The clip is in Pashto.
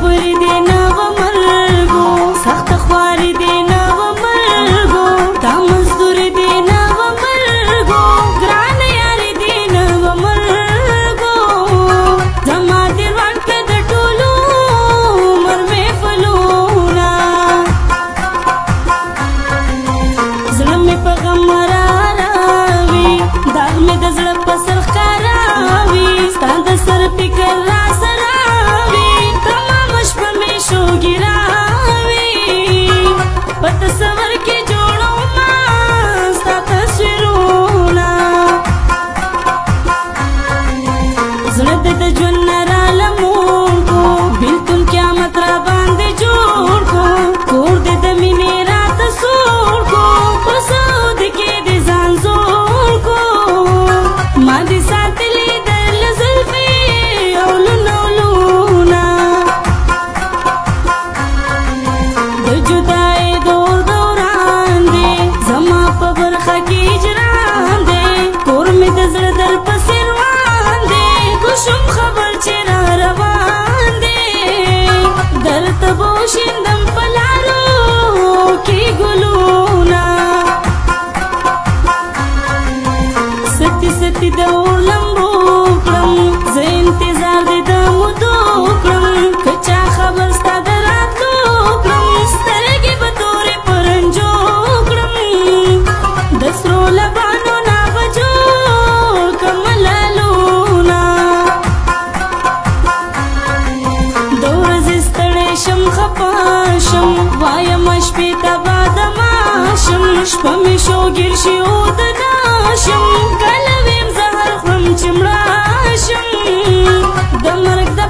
خبرې دې نه وه مرګو سخته خوارې دې نه وه مرګو دا مزدورې دې نه وه مرګو ګرانه یارې دې نه وه مرګو زما دې روان که د ټولو عمر محفلونه زړه مې په غم راراوي داغ مې د زړه په سر ښکاراوي ستا د سر فکر را سراوي تمامه شپه مې شوګیراوي په تصور کې جوړومه ستا تصویرونه زړه دې د ژوند نه رالمون کو بېلتون قیامت را باندې جوړ کو کور دې د مینې راته سوړ کو په سعود کې دې ځان زوړ کو ما دې ساتلي درله زلفې او لونه ولونه د جدای دور دوران دی زما په برخه کې هجران دی کور مې د زړه در پسې روان دی کوشم خبر چې را روان دی درته به وشیندم په لارو کې ګلونه ستی ستی د اور لمبو کړم زه انتظار دې د مودو کړم که چا خبر ستا د راتلو کړم سترګې به تورې په رنجو کړم د سرو لبانو نه به جوړ کړم ملالونه د ورځې ستړی شم خفه شم وایم شپې ته به د ماشم شپه مې شوګیر شي او د ناشم کله ویم زهر خورم چې مړه شم د مرګ د